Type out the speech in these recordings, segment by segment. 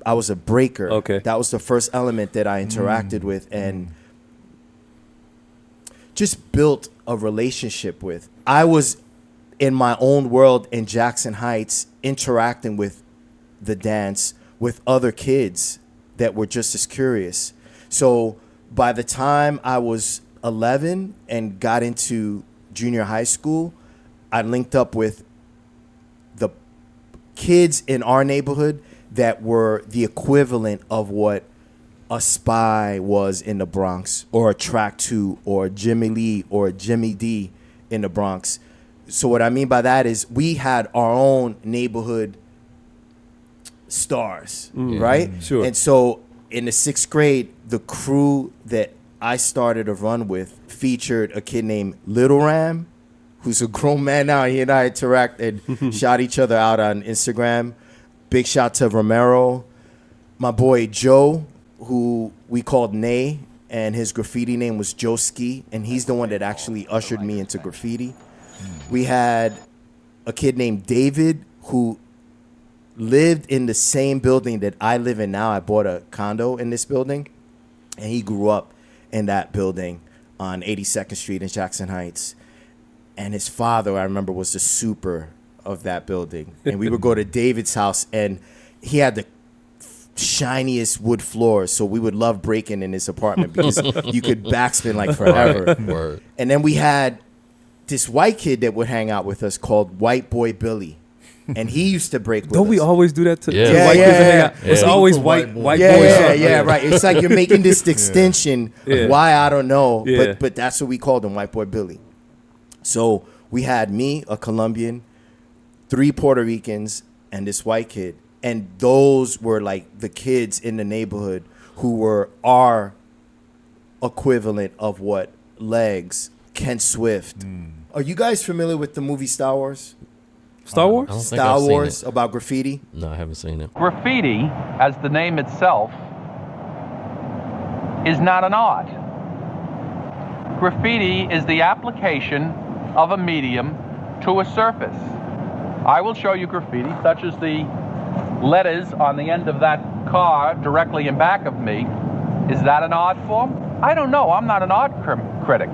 I was a breaker. Okay. That was the first element that I interacted with and just built a relationship with. I was in my own world in Jackson Heights interacting with the dance with other kids that were just as curious. So by the time I was 11 and got into junior high school, I linked up with the kids in our neighborhood that were the equivalent of what a Spy was in the Bronx, or a Track 2, or a Jimmy Lee, or a Jimmy D in the Bronx. So what I mean by that is we had our own neighborhood stars, right? Sure. And so in the 6th grade, the crew that I started to run with featured a kid named Little Ram, who's a grown man now. He and I interact and shout each other out on Instagram. Big shout to Romero. My boy Joe, who we called Nay, and his graffiti name was Joe Ski, and he's the one that actually ushered me into graffiti. We had a kid named David who lived in the same building that I live in now. I bought a condo in this building, and he grew up in that building on 82nd Street in Jackson Heights. And his father, I remember, was the super of that building. And we would go to David's house, and he had the shiniest wood floors, so we would love breaking in his apartment because you could backspin like forever. Word. And then we had this white kid that would hang out with us called White Boy Billy, and he used to break with Don't us. we always do that to Yeah. white Yeah, kids that hang yeah, out? It's always white boys. Yeah, right. It's like you're making this distinction. Yeah. Why, I don't know, Yeah. but that's what we called him, White Boy Billy. So we had me, a Colombian, 3 Puerto Ricans, and this white kid. And those were like the kids in the neighborhood who were our equivalent of what Legs, Ken Swift. Are you guys familiar with the movie Star Wars? Star I Wars? don't think Star I've seen Wars it. about graffiti? No, I haven't seen it. Graffiti, as the name itself, is not an art. Graffiti is the application of a medium to a surface. I will show you graffiti, such as the letters on the end of that car directly in back of me. Is that an art form? I don't know. I'm not an art critic.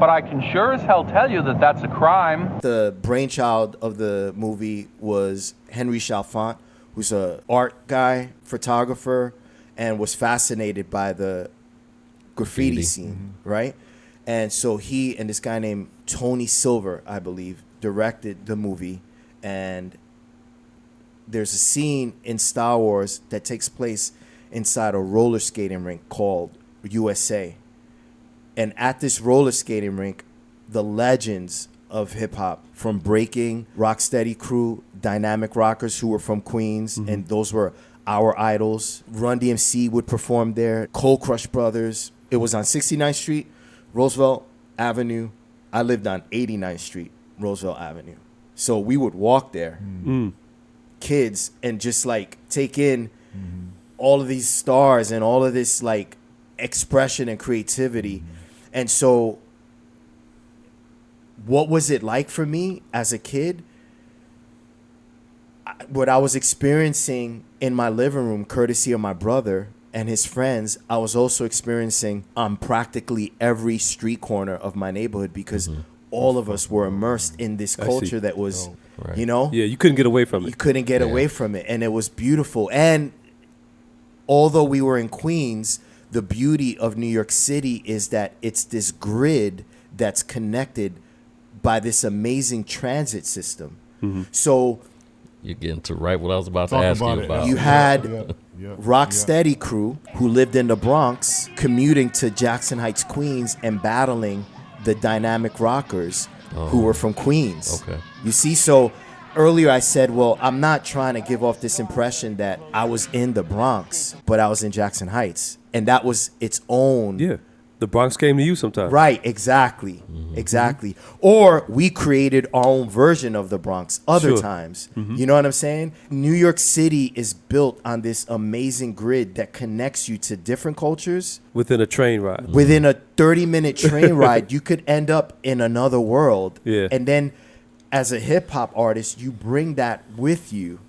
But I can sure as hell tell you that that's a crime. The brainchild of the movie was Henry Chalfant, who's a art guy, photographer, and was fascinated by the graffiti scene, right? And so he and this guy named Tony Silver, I believe, directed the movie. And there's a scene in Star Wars that takes place inside a roller skating rink called USA. And at this roller skating rink, the legends of hip hop, from breaking, Rocksteady crew, Dynamic Rockers, who were from Queens, and those were our idols. Run DMC would perform there. Cold Crush Brothers. It was on 69th Street, Roosevelt Avenue. I lived on 89th Street, Roosevelt Avenue. So we would walk there, kids, and just like take in all of these stars and all of this like expression and creativity. And so what was it like for me as a kid? What I was experiencing in my living room, courtesy of my brother and his friends, I was also experiencing on practically every street corner of my neighborhood, because all of us were immersed in this culture that was, Right. you know, Yeah, you couldn't get away from you it. couldn't get away from it. And it was beautiful. And although we were in Queens, the beauty of New York City is that it's this grid that's connected by this amazing transit system. So You're getting to right what I was about to Talk ask about you it. about. you had Rocksteady crew who lived in the Bronx commuting to Jackson Heights, Queens, and battling the Dynamic Rockers who were from Queens. Okay. You see, so earlier I said, well, I'm not trying to give off this impression that I was in the Bronx, but I was in Jackson Heights. And that was its own. Yeah. The Bronx came to you sometimes. Right, exactly. Exactly. Or we created our own version of the Bronx other Sure. times. You know what I'm saying? New York City is built on this amazing grid that connects you to different cultures. Within a train ride. Within a 30-minute train ride, you could end up in another world. Yeah. And then as a hip hop artist, you bring that with you